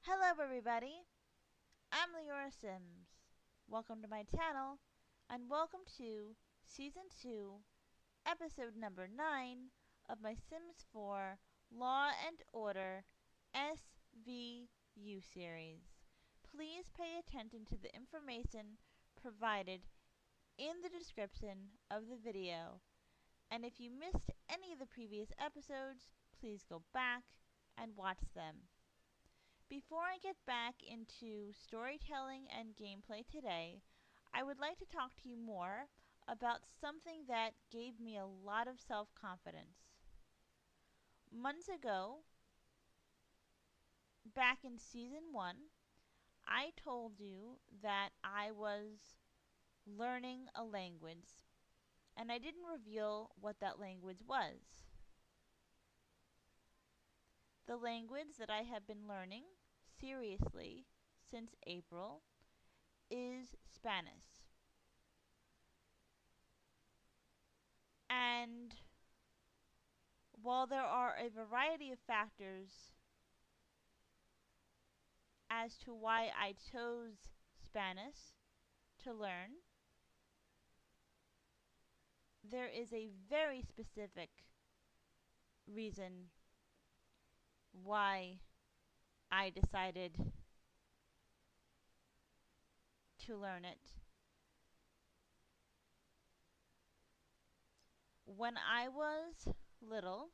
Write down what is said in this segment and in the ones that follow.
Hello everybody, I'm Leora Sims. Welcome to my channel and welcome to Season 2, Episode number 9 of my Sims 4 Law and Order SVU series. Please pay attention to the information provided in the description of the video, and if you missed any of the previous episodes, please go back and watch them. Before I get back into storytelling and gameplay today, I would like to talk to you more about something that gave me a lot of self-confidence. Months ago, back in Season 1, I told you that I was learning a language, and I didn't reveal what that language was. The language that I have been learning seriously since April is Spanish. And while there are a variety of factors as to why I chose Spanish to learn, there is a very specific reason why I decided to learn it. When I was little,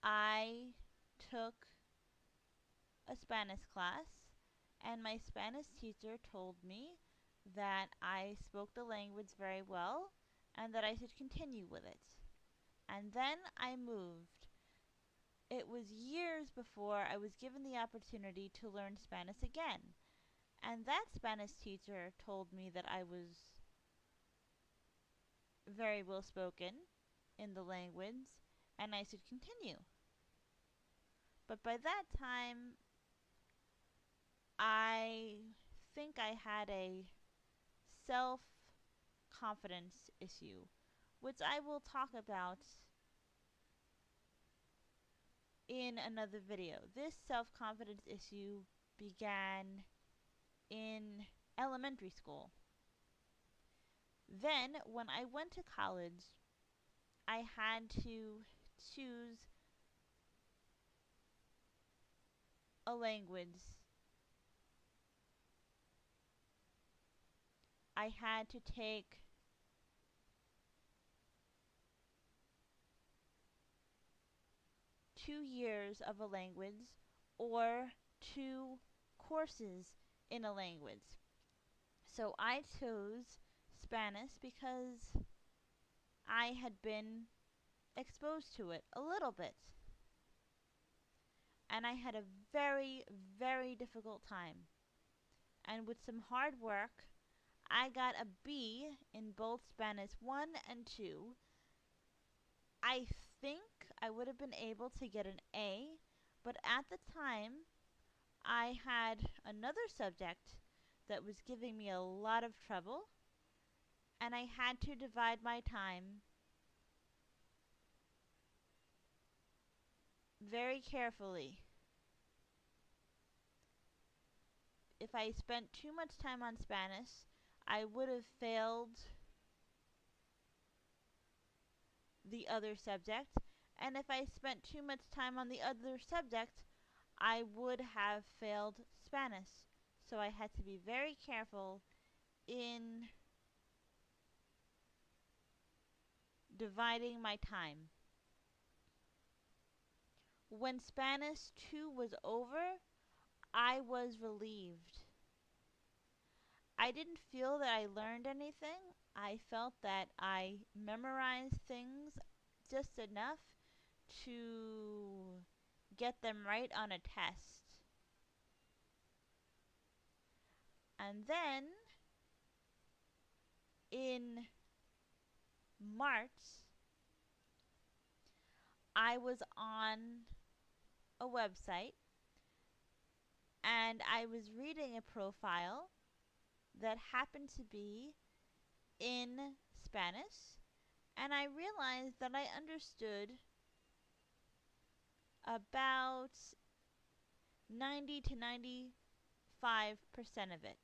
I took a Spanish class, and my Spanish teacher told me that I spoke the language very well and that I should continue with it. And then I moved. It was years before I was given the opportunity to learn Spanish again, and that Spanish teacher told me that I was very well spoken in the language and I should continue. But by that time, I think I had a self-confidence issue, which I will talk about in another video. This self-confidence issue began in elementary school. Then, when I went to college, I had to choose a language. I had to take two years of a language or 2 courses in a language. So I chose Spanish because I had been exposed to it a little bit. And I had a very, very difficult time. And with some hard work, I got a B in both Spanish 1 and 2. I think I would have been able to get an A, but at the time, I had another subject that was giving me a lot of trouble, and I had to divide my time very carefully. If I spent too much time on Spanish, I would have failed the other subject, and if I spent too much time on the other subject, I would have failed Spanish. So I had to be very careful in dividing my time. When Spanish 2 was over, I was relieved. I didn't feel that I learned anything. I felt that I memorized things just enough to get them right on a test. And then in March, I was on a website and I was reading a profile that happened to be in Spanish, and I realized that I understood about 90 to 95% of it.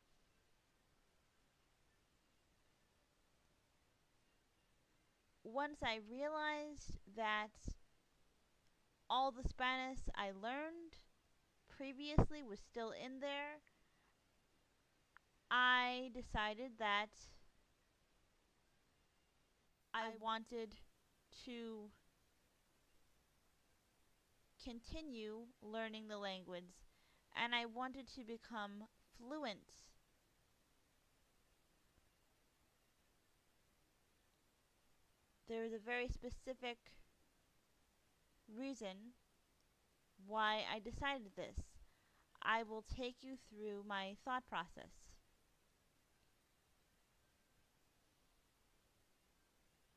Once I realized that all the Spanish I learned previously was still in there, I decided that I wanted to continue learning the language and I wanted to become fluent. There is a very specific reason why I decided this. I will take you through my thought process.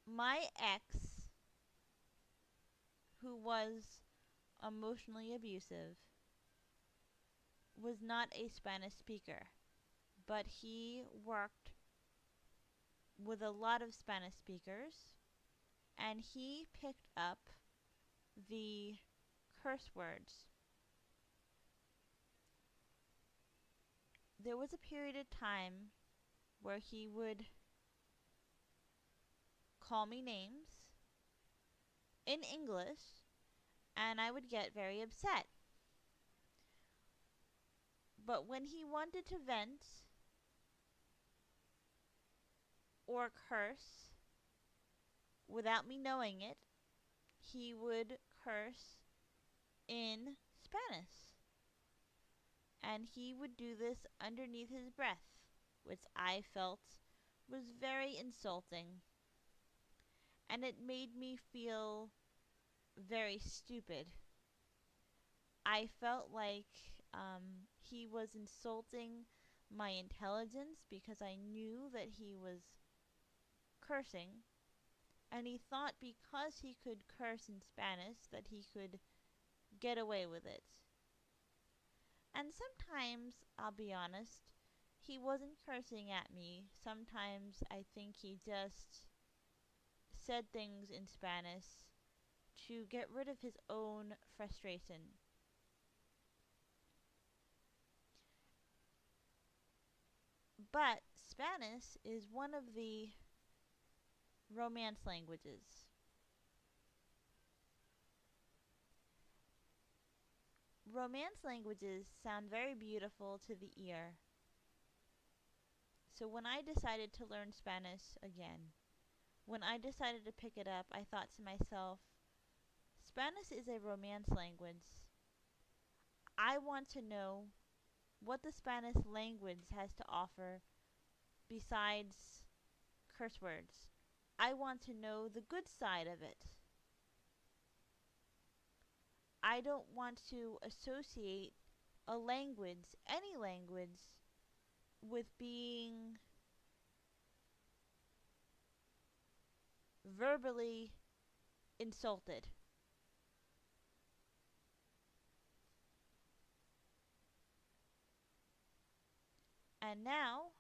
My ex, who was emotionally abusive, was not a Spanish speaker, but he worked with a lot of Spanish speakers and he picked up the curse words. There was a period of time where he would call me names in English and I would get very upset. But when he wanted to vent or curse without me knowing it, he would curse in Spanish. And he would do this underneath his breath, which I felt was very insulting. And it made me feel very stupid. I felt like he was insulting my intelligence because I knew that he was cursing. And he thought because he could curse in Spanish that he could get away with it. And sometimes, I'll be honest, he wasn't cursing at me. Sometimes I think he just said things in Spanish to get rid of his own frustration. But Spanish is one of the Romance languages. Romance languages sound very beautiful to the ear. So when I decided to learn Spanish again, when I decided to pick it up, I thought to myself, Spanish is a Romance language. I want to know what the Spanish language has to offer besides curse words. I want to know the good side of it. I don't want to associate a language, any language, with being verbally insulted. And now,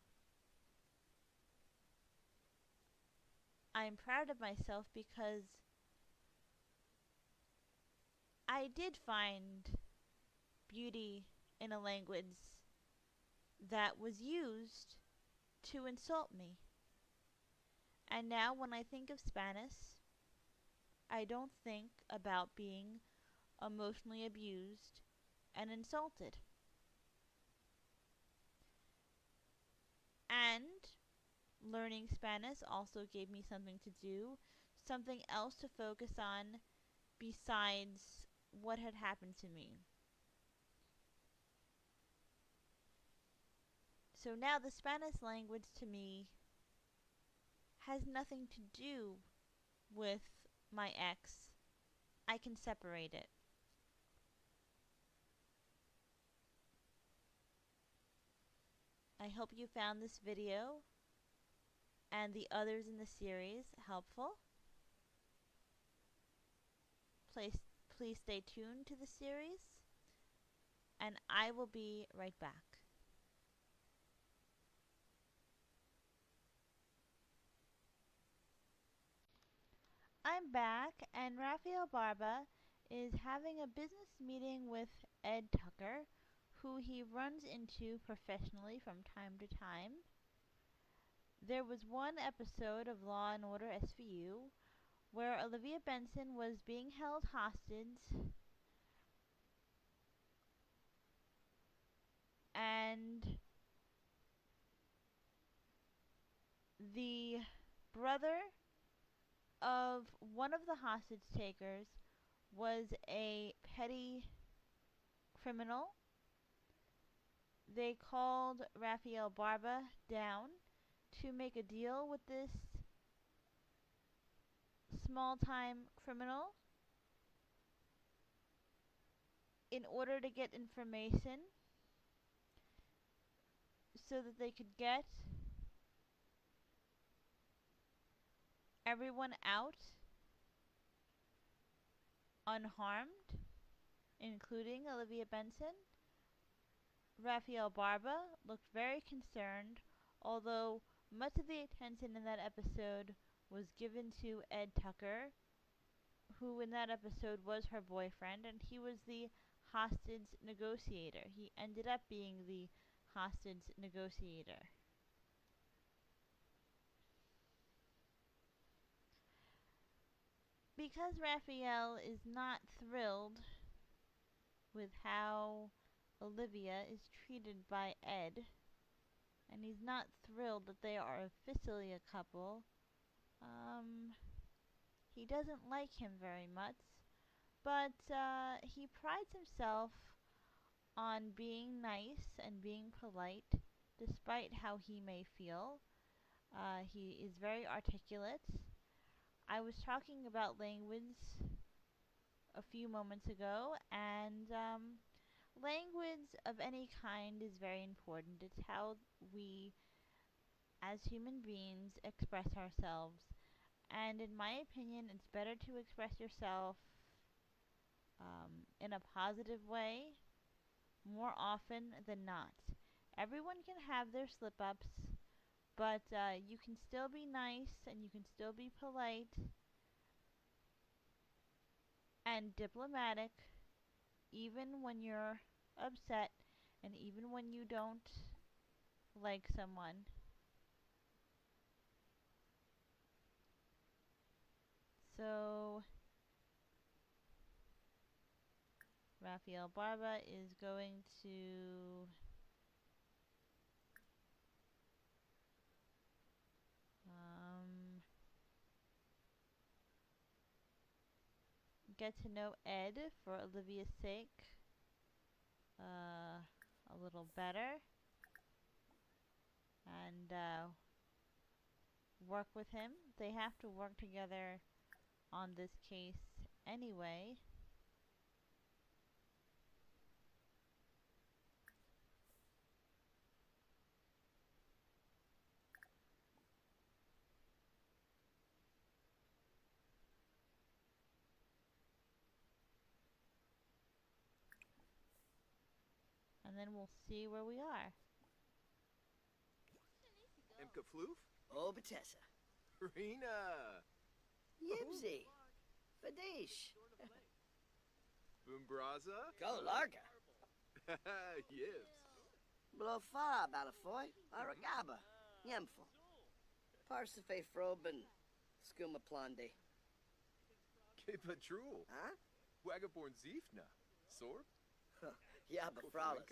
I'm proud of myself because I did find beauty in a language that was used to insult me. And now when I think of Spanish, I don't think about being emotionally abused and insulted. And learning Spanish also gave me something to do, something else to focus on besides what had happened to me. So now the Spanish language to me has nothing to do with my ex. I can separate it. I hope you found this video and the others in the series helpful. Please stay tuned to the series, and I will be right back. I'm back, and Rafael Barba is having a business meeting with Ed Tucker, who he runs into professionally from time to time. There was one episode of Law and Order SVU where Olivia Benson was being held hostage and the brother of one of the hostage takers was a petty criminal. They called Rafael Barba down to make a deal with this small-time criminal in order to get information so that they could get everyone out unharmed, including Olivia Benson. Rafael Barba looked very concerned, although much of the attention in that episode was given to Ed Tucker, who in that episode was her boyfriend, and he was the hostage negotiator. He ended up being the hostage negotiator. Because Raphael is not thrilled with how Olivia is treated by Ed, and he's not thrilled that they are officially a couple, he doesn't like him very much, but he prides himself on being nice and being polite despite how he may feel. He is very articulate. I was talking about language a few moments ago, and language of any kind is very important. It's how we, as human beings, express ourselves. And in my opinion, it's better to express yourself in a positive way more often than not. Everyone can have their slip ups, but you can still be nice and you can still be polite and diplomatic even when you're upset and even when you don't like someone. So, Rafael Barba is going to get to know Ed for Olivia's sake a little better and work with him. They have to work together on this case anyway. And then we'll see where we are. Imka Floof? Oh, Batessa. Rena! Yibsy. Fadish. Boombraza? Go Larga. Yibs. Blofa Balafoy. Aragaba. Yemful. Parsife Froben. Skuma Plande. Que Patrul. Huh? Wagaborn Ziefna. Sorb? Yaba Fralas.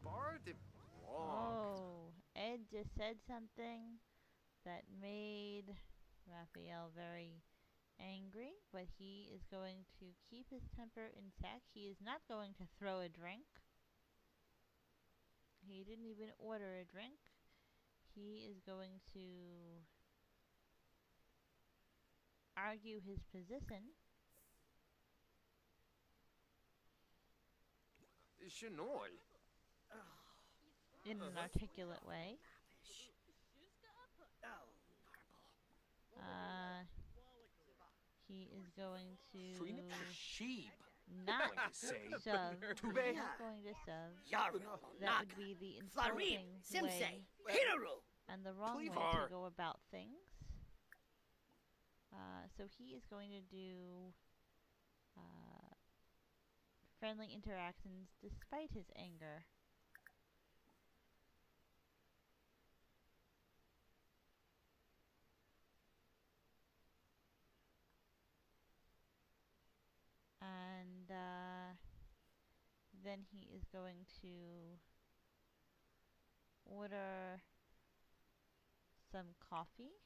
Bar de Oh, Ed just said something that made Raphael very angry, but he is going to keep his temper intact. He is not going to throw a drink. He didn't even order a drink. He is going to argue his position. Shinoy. In an articulate way. He is going to not shove. He's not going to shove. That would be the insulting way and the wrong way to go about things. So he is going to do friendly interactions despite his anger. And then he is going to order some coffee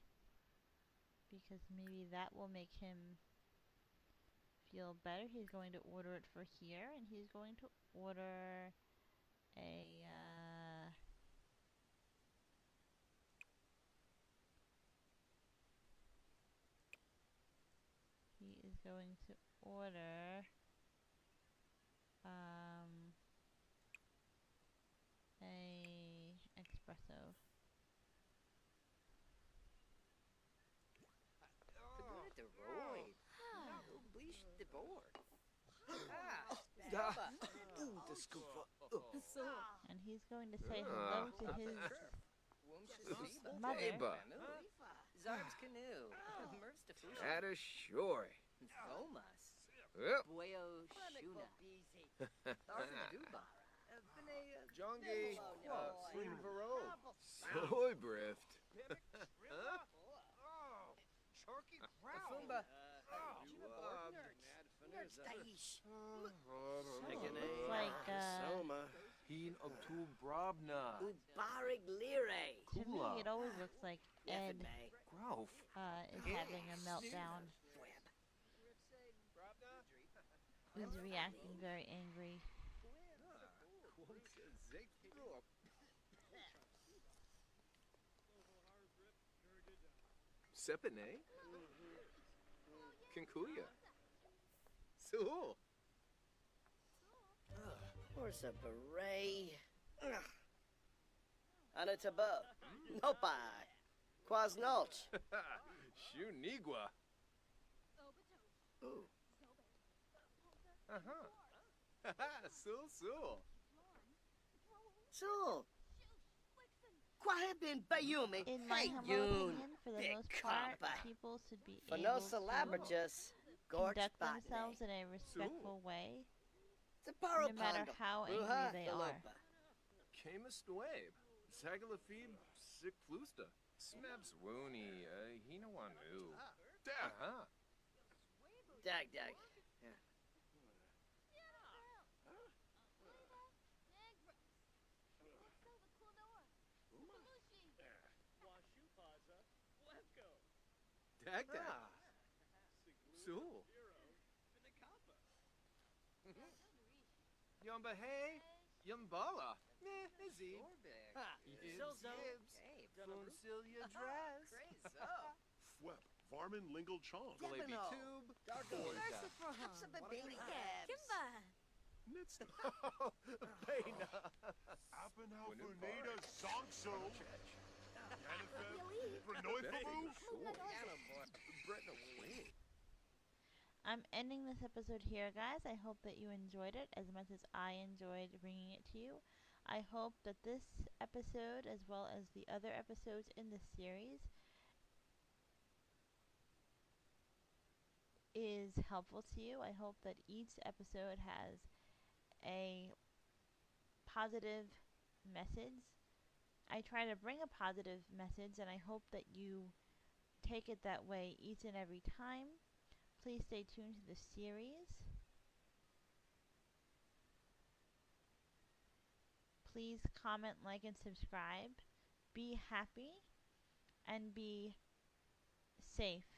because maybe that will make him feel better. He's going to order it for here, and he's going to order a he is going to order a espresso. De Roy. Bleach de board. And he's going to say hello to his mother. Eba. Zarb's canoe. Merv's de Fushia. Adashoy. Thomas. Yep. Boyo Shuna. Arthur Duba. Jongi. Queen Vero. Soy brift. Fumba. It's like Soma. Heen Obtul Brabna. Ubarig Lire. to me it always looks like Ed Grauf. is having a meltdown. He's reacting very angry. Sepine. Kinkuya. Suhul. Horse a beret. Anataba. Nopai. Quasnulch. Shunigua. Ooh. Sul Sul. Sul. Quahibin Bayumi. In my humble opinion, for the most part, people should be able Fanosa to Labratus. Gorge conduct Botany. themselves in a respectful way, Zaparo no matter how angry they are. Camus Dwabe. Zagalafib Sick Flusta. Smabs Woony. Hinawanu. Aha. Dag. Yeah. Dagda. Sul. Yumba hey. Yumbala. Meh, Izzy. Funcilia dress. Fwep, Varmin Lingle Chong. Galabi Devino. tube. Baby Gabs. Nitz. Baina. Appenhaufer Zonkso. Yanifeb. Brenoifabu. I'm ending this episode here, guys. I hope that you enjoyed it as much as I enjoyed bringing it to you. I hope that this episode, as well as the other episodes in this series, is helpful to you. I hope that each episode has a positive message. I try to bring a positive message, and I hope that you take it that way each and every time. Please stay tuned to the series. Please comment, like, and subscribe. Be happy and be safe